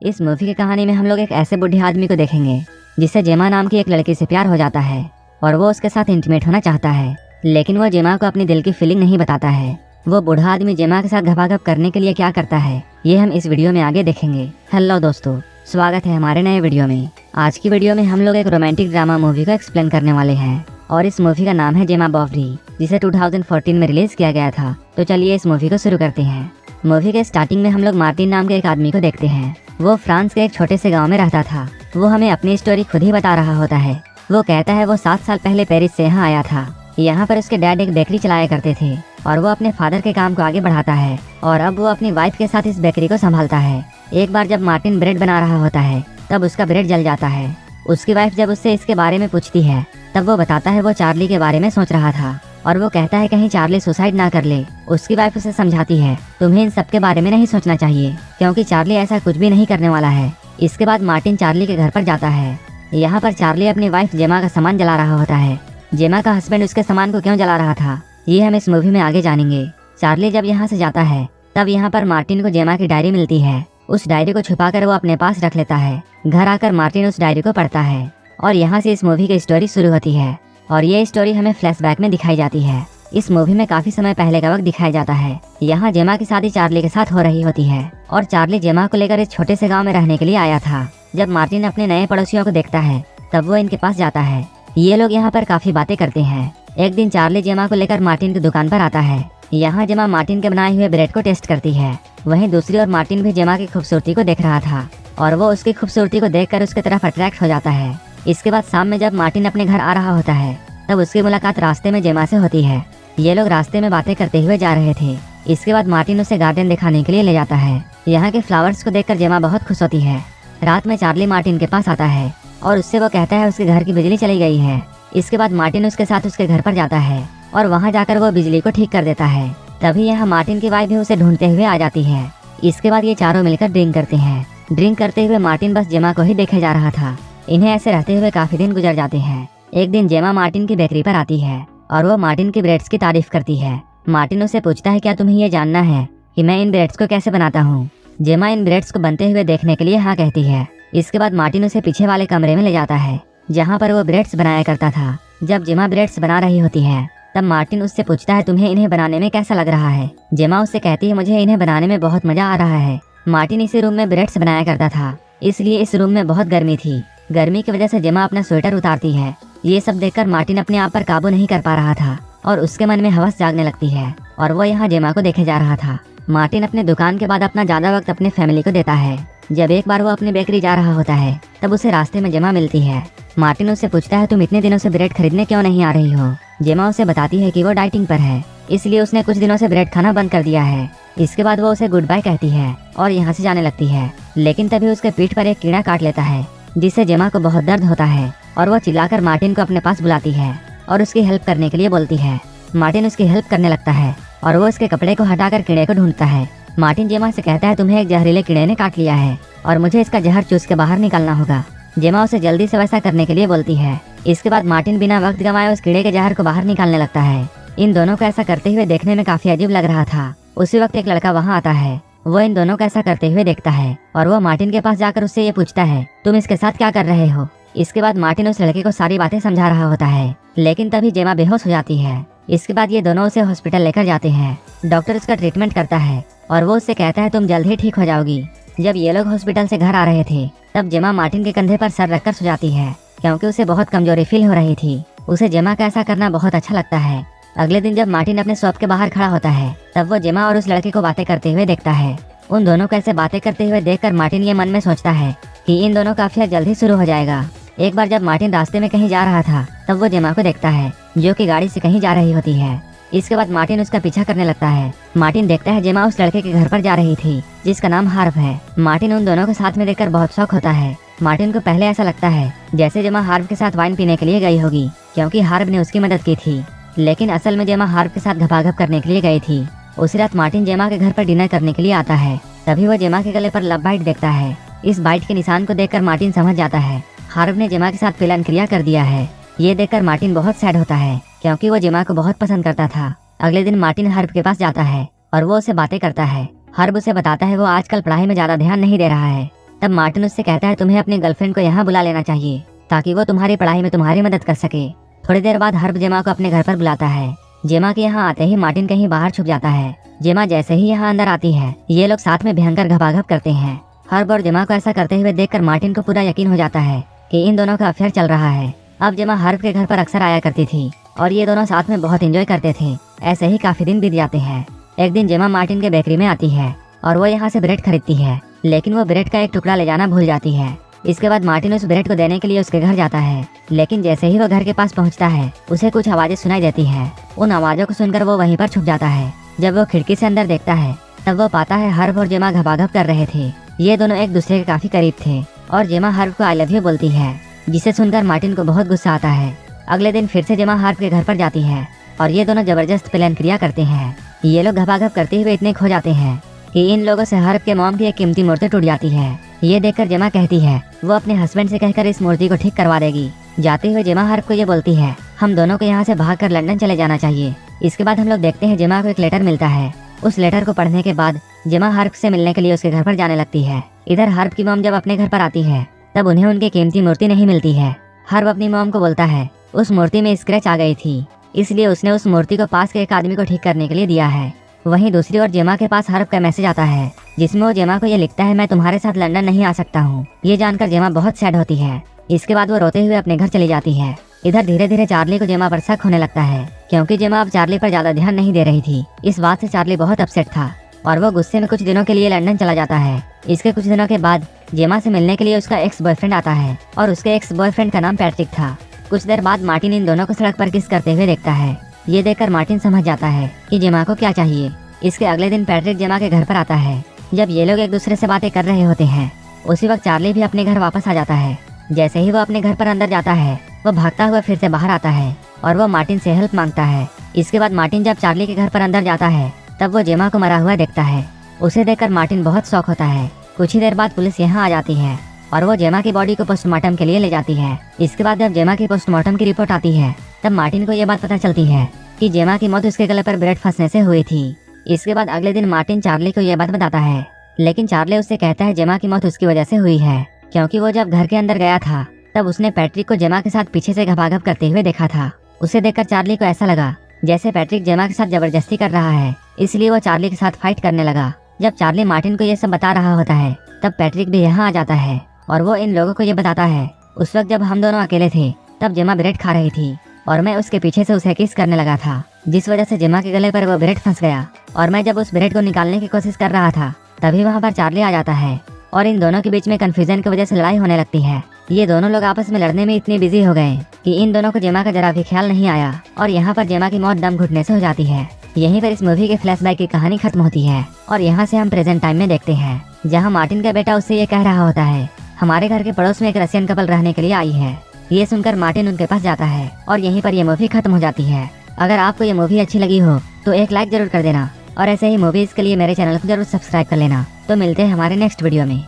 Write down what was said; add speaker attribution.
Speaker 1: इस मूवी की कहानी में हम लोग एक ऐसे बुढ़े आदमी को देखेंगे जिसे जेमा नाम की एक लड़की से प्यार हो जाता है और वो उसके साथ इंटीमेट होना चाहता है, लेकिन वो जेमा को अपनी दिल की फीलिंग नहीं बताता है। वो बूढ़ा आदमी जेमा के साथ घपाघप करने के लिए क्या करता है ये हम इस वीडियो में आगे देखेंगे। हेलो दोस्तों, स्वागत है हमारे नए वीडियो में। आज की वीडियो में हम लोग एक रोमांटिक ड्रामा मूवी को एक्सप्लेन करने वाले हैं और इस मूवी का नाम है जेमा बॉवरी, जिसे 2014 में रिलीज किया गया था। तो चलिए इस मूवी को शुरू करते हैं। मूवी के स्टार्टिंग में हम लोग मार्टिन नाम के एक आदमी को देखते हैं। वो फ्रांस के एक छोटे से गांव में रहता था। वो हमें अपनी स्टोरी खुद ही बता रहा होता है। वो कहता है वो 7 साल पहले पेरिस से यहाँ आया था। यहाँ पर उसके डैड एक बेकरी चलाया करते थे और वो अपने फादर के काम को आगे बढ़ाता है और अब वो अपनी वाइफ के साथ इस बेकरी को संभालता है। एक बार जब मार्टिन ब्रेड बना रहा होता है तब उसका ब्रेड जल जाता है। उसकी वाइफ जब उससे इसके बारे में पूछती है तब वो बताता है वो चार्ली के बारे में सोच रहा था और वो कहता है कहीं चार्ली सुसाइड ना कर ले। उसकी वाइफ उसे समझाती है तुम्हें इन सब के बारे में नहीं सोचना चाहिए क्योंकि चार्ली ऐसा कुछ भी नहीं करने वाला है। इसके बाद मार्टिन चार्ली के घर पर जाता है। यहाँ पर चार्ली अपनी वाइफ जेमा का सामान जला रहा होता है। जेमा का हस्बैंड उसके सामान को क्यों जला रहा था ये हम इस मूवी में आगे जानेंगे। चार्ली जब यहाँ से जाता है तब यहाँ पर मार्टिन को जेमा की डायरी मिलती है। उस डायरी को छुपाकर वो अपने पास रख लेता है। घर आकर मार्टिन उस डायरी को पढ़ता है और यहाँ से इस मूवी की स्टोरी शुरू होती है और ये स्टोरी हमें फ्लैशबैक में दिखाई जाती है। इस मूवी में काफी समय पहले का वक्त दिखाया जाता है। यहाँ जेमा की शादी चार्ली के साथ हो रही होती है और चार्ली जेमा को लेकर इस छोटे से गांव में रहने के लिए आया था। जब मार्टिन अपने नए पड़ोसियों को देखता है तब वो इनके पास जाता है। ये लोग यहाँ पर काफी बातें करते हैं। एक दिन चार्ली जेमा को लेकर मार्टिन की दुकान पर आता है। यहाँ जेमा मार्टिन के बनाए हुए ब्रेड को टेस्ट करती है। वहीं दूसरी ओर मार्टिन भी जेमा की खूबसूरती को देख रहा था और वो उसकी खूबसूरती को देखकर उसकी तरफ अट्रैक्ट हो जाता है। इसके बाद शाम में जब मार्टिन अपने घर आ रहा होता है तब उसकी मुलाकात रास्ते में जेमा से होती है। ये लोग रास्ते में बातें करते हुए जा रहे थे। इसके बाद मार्टिन उसे गार्डन दिखाने के लिए ले जाता है। यहाँ के फ्लावर्स को देखकर जेमा बहुत खुश होती है। रात में चार्ली मार्टिन के पास आता है और उससे वो कहता है उसके घर की बिजली चली गई है। इसके बाद मार्टिन उसके साथ उसके घर पर जाता है और वहाँ जाकर वो बिजली को ठीक कर देता है। तभी यहाँ मार्टिन की वाइफ भी उसे ढूंढते हुए आ जाती है। इसके बाद ये चारों मिलकर ड्रिंक करते हैं। ड्रिंक करते हुए मार्टिन बस जेमा को ही देखे जा रहा था। इन्हें ऐसे रहते हुए काफी दिन गुजर जाते हैं। एक दिन जेमा मार्टिन की बेकरी पर आती है और वो मार्टिन की ब्रेड्स की तारीफ करती है। मार्टिन उसे पूछता है क्या तुम्हें ये जानना है कि मैं इन ब्रेड्स को कैसे बनाता हूँ। जेमा इन ब्रेड्स को बनते हुए देखने के लिए हाँ कहती है। इसके बाद मार्टिन उसे पीछे वाले कमरे में ले जाता है जहाँ पर वो ब्रेड्स बनाया करता था। जब जेमा ब्रेड्स बना रही होती है तब मार्टिन उससे पूछता है तुम्हें इन्हें बनाने में कैसा लग रहा है। जेमा उससे कहती है मुझे इन्हें बनाने में बहुत मजा आ रहा है। मार्टिन इसी रूम में ब्रेड्स बनाया करता था, इसलिए इस रूम में बहुत गर्मी थी। गर्मी की वजह से जेमा अपना स्वेटर उतारती है। ये सब देखकर मार्टिन अपने आप पर काबू नहीं कर पा रहा था और उसके मन में हवस जागने लगती है और वो यहाँ जेमा को देखे जा रहा था। मार्टिन अपने दुकान के बाद अपना ज्यादा वक्त अपने फैमिली को देता है। जब एक बार वो अपनी बेकरी जा रहा होता है तब उसे रास्ते में जेमा मिलती है। मार्टिन उससे पूछता है तुम इतने दिनों से ब्रेड खरीदने क्यों नहीं आ रही हो। जेमा उसे बताती है कि वो डाइटिंग पर है, इसलिए उसने कुछ दिनों से ब्रेड खाना बंद कर दिया है। इसके बाद वो उसे गुड बाय कहती है और यहाँ से जाने लगती है, लेकिन तभी उसके पीठ पर एक कीड़ा काट लेता है जिससे जेमा को बहुत दर्द होता है और वो चिल्लाकर मार्टिन को अपने पास बुलाती है और उसकी हेल्प करने के लिए बोलती है। मार्टिन उसकी हेल्प करने लगता है और वो उसके कपड़े को हटाकर कीड़े को ढूंढता है। मार्टिन जेमा से कहता है तुम्हें एक जहरीले कीड़े ने काट लिया है और मुझे इसका जहर चूस के बाहर निकालना होगा। जेमा उसे जल्दी से वैसा करने के लिए बोलती है। इसके बाद मार्टिन बिना वक्त गंवाए उस कीड़े के जहर को बाहर निकालने लगता है। इन दोनों को ऐसा करते हुए देखने में काफी अजीब लग रहा था। उसी वक्त एक लड़का वहाँ आता है। वो इन दोनों को ऐसा करते हुए देखता है और वो मार्टिन के पास जाकर उससे ये पूछता है तुम इसके साथ क्या कर रहे हो। इसके बाद मार्टिन उस लड़के को सारी बातें समझा रहा होता है, लेकिन तभी जेमा बेहोश हो जाती है। इसके बाद ये दोनों उसे हॉस्पिटल लेकर जाते हैं। डॉक्टर उसका ट्रीटमेंट करता है और वो उससे कहता है तुम जल्द ही ठीक हो जाओगी। जब ये लोग हॉस्पिटल से घर आ रहे थे तब जेमा मार्टिन के कंधे पर सर रखकर सो जाती है क्योंकि उसे बहुत कमजोरी फील हो रही थी। उसे जेमा का ऐसा करना बहुत अच्छा लगता है। अगले दिन जब मार्टिन अपने शॉप के बाहर खड़ा होता है तब वो जेमा और उस लड़के को बातें करते हुए देखता है। उन दोनों को ऐसे बातें करते हुए देखकर मार्टिन ये मन में सोचता है कि इन दोनों का अफेयर जल्द ही शुरू हो जाएगा। एक बार जब मार्टिन रास्ते में कहीं जा रहा था तब वो जेमा को देखता है जो कि गाड़ी से कहीं जा रही होती है। इसके बाद मार्टिन उसका पीछा करने लगता है। मार्टिन देखता है जेमा उस लड़के के घर पर जा रही थी जिसका नाम हार्व है। मार्टिन उन दोनों को साथ में देखकर बहुत शौक होता है। मार्टिन को पहले ऐसा लगता है जैसे जेमा हार्व के साथ वाइन पीने के लिए गई होगी क्योंकि हार्व ने उसकी मदद की थी, लेकिन असल में जेमा हार्व के साथ घपाघप करने के लिए गई थी। उसी रात मार्टिन जेमा के घर पर डिनर करने के लिए आता है। तभी वो जेमा के गले पर लव बाइट देखता है। इस बाइट के निशान को देखकर मार्टिन समझ जाता है हार्व ने जेमा के साथ मिलन क्रिया कर दिया है। ये देखकर मार्टिन बहुत सैड होता है क्योंकि वो जेमा को बहुत पसंद करता था। अगले दिन मार्टिन हार्व के पास जाता है और वो उसे बातें करता है। हर्ब उसे बताता है वो आजकल पढ़ाई में ज्यादा ध्यान नहीं दे रहा है तब मार्टिन उससे कहता है तुम्हें अपनी गर्लफ्रेंड को यहाँ बुला लेना चाहिए ताकि वो तुम्हारी पढ़ाई में तुम्हारी मदद कर सके। थोड़ी देर बाद हर्ब जेमा को अपने घर पर बुलाता है। जेमा के यहाँ आते ही मार्टिन कहीं बाहर छुप जाता है। जेमा जैसे ही यहाँ अंदर आती है ये लोग साथ में भयंकर घपाघप करते हैं। हर्ब और जेमा को ऐसा करते हुए देखकर मार्टिन को पूरा यकीन हो जाता है कि इन दोनों का अफेयर चल रहा है। अब जेमा हर्ब के घर पर अक्सर आया करती थी और ये दोनों साथ में बहुत एंजॉय करते थे। ऐसे ही काफी दिन बीत जाते हैं। एक दिन जेमा मार्टिन के बेकरी में आती है और वो यहाँ से ब्रेड खरीदती है, लेकिन वो ब्रेड का एक टुकड़ा ले जाना भूल जाती है। इसके बाद मार्टिन उस ब्रेड को देने के लिए उसके घर जाता है, लेकिन जैसे ही वो घर के पास पहुँचता है उसे कुछ आवाजें सुनाई देती है। उन आवाजों को सुनकर वो वहीं पर छुप जाता है। जब वो खिड़की से अंदर देखता है तब वो पाता है हर्ब और जेमा घपाघप कर रहे थे। ये दोनों एक दूसरे के काफी करीब थे और जेमा हर्ब को आई लव यू बोलती है, जिसे सुनकर मार्टिन को बहुत गुस्सा आता है। अगले दिन फिर से जेमा हर्ब के घर पर जाती है और ये दोनों जबरदस्त प्लान क्रिया करते हैं। ये लोग घपाघप करते हुए इतने खो जाते हैं कि इन लोगों से हर्ब के मॉम की एक कीमती मूर्ति टूट जाती है। ये देखकर जेमा कहती है वो अपने हस्बैंड से कहकर इस मूर्ति को ठीक करवा देगी। जाते हुए जेमा हर्ब को ये बोलती है हम दोनों को यहाँ से भागकर लंदन चले जाना चाहिए। इसके बाद हम लोग देखते हैं जेमा को एक लेटर मिलता है। उस लेटर को पढ़ने के बाद जेमा हर्ब से मिलने के लिए उसके घर पर जाने लगती है। इधर हर्ब की मॉम जब अपने घर पर आती है तब उन्हें उनकी कीमती मूर्ति नहीं मिलती है। हर्ब अपनी मॉम को बोलता है उस मूर्ति में स्क्रैच आ गई थी, इसलिए उसने उस मूर्ति को पास के एक आदमी को ठीक करने के लिए दिया है। वहीं दूसरी ओर जेमा के पास हर्ब का मैसेज आता है जिसमें वो जेमा को ये लिखता है मैं तुम्हारे साथ लंदन नहीं आ सकता हूँ। ये जानकर जेमा बहुत सैड होती है। इसके बाद वो रोते हुए अपने घर चली जाती है। इधर धीरे धीरे चार्ली को जेमा पर शक होने लगता है, क्योंकि जेमा अब चार्ली पर ज्यादा ध्यान नहीं दे रही थी। इस बात से चार्ली बहुत अपसेट था और वो गुस्से में कुछ दिनों के लिए लंदन चला जाता है। इसके कुछ दिनों के बाद जेमा से मिलने के लिए उसका एक्स बॉयफ्रेंड आता है और उसके एक्स बॉयफ्रेंड का नाम पैट्रिक था। कुछ देर बाद मार्टिन इन दोनों को सड़क पर किस करते हुए देखता है। ये देखकर मार्टिन समझ जाता है कि जेमा को क्या चाहिए। इसके अगले दिन पैट्रिक जेमा के घर पर आता है। जब ये लोग एक दूसरे से बातें कर रहे होते हैं उसी वक्त चार्ली भी अपने घर वापस आ जाता है। जैसे ही वो अपने घर पर अंदर जाता है वो भागता हुआ फिर से बाहर आता है और वो मार्टिन से हेल्प मांगता है। इसके बाद मार्टिन जब चार्ली के घर पर अंदर जाता है तब वो जेमा को मरा हुआ देखता है। उसे देखकर मार्टिन बहुत शॉक होता है। कुछ ही देर बाद पुलिस यहाँ आ जाती है और वो जेमा की बॉडी को पोस्टमार्टम के लिए ले जाती है। इसके बाद जब जेमा की पोस्टमार्टम की रिपोर्ट आती है तब मार्टिन को ये बात पता चलती है कि जेमा की मौत उसके गले पर ब्रेड फंसने से हुई थी। इसके बाद अगले दिन मार्टिन चार्ली को यह बात बताता है, लेकिन चार्ली उससे कहता है जेमा की मौत उसकी वजह से हुई है, क्योंकि वो जब घर के अंदर गया था तब उसने पैट्रिक को जेमा के साथ पीछे से घपाघप करते हुए देखा था। उसे देखकर चार्ली को ऐसा लगा जैसे पैट्रिक जेमा के साथ जबरदस्ती कर रहा है, इसलिए वो चार्ली के साथ फाइट करने लगा। जब चार्ली मार्टिन को ये सब बता रहा होता है तब पैट्रिक भी यहाँ आ जाता है और वो इन लोगों को ये बताता है उस वक्त जब हम दोनों अकेले थे तब जेमा ब्रेड खा रही थी और मैं उसके पीछे से उसे किस करने लगा था, जिस वजह से जेमा के गले पर वो ब्रेड फंस गया। और मैं जब उस ब्रेड को निकालने की कोशिश कर रहा था तभी वहाँ पर चार्ली आ जाता है और इन दोनों के बीच में कंफ्यूजन की वजह से लड़ाई होने लगती है। ये दोनों लोग आपस में लड़ने में इतने बिजी हो गए कि इन दोनों को जेमा का जरा भी ख्याल नहीं आया और यहाँ पर जेमा की मौत दम घुटने से हो जाती है। यहीं पर इस मूवी के फ्लैशबैक की कहानी खत्म होती है और यहाँ से हम प्रेजेंट टाइम में देखते हैं जहाँ मार्टिन का बेटा उससे ये कह रहा होता है हमारे घर के पड़ोस में एक रशियन कपल रहने के लिए आई है। ये सुनकर मार्टिन उनके पास जाता है और यहीं पर ये मूवी खत्म हो जाती है। अगर आपको ये मूवी अच्छी लगी हो तो एक लाइक जरूर कर देना और ऐसे ही मूवीज के लिए मेरे चैनल को जरूर सब्सक्राइब कर लेना। तो मिलते हैं हमारे नेक्स्ट वीडियो में।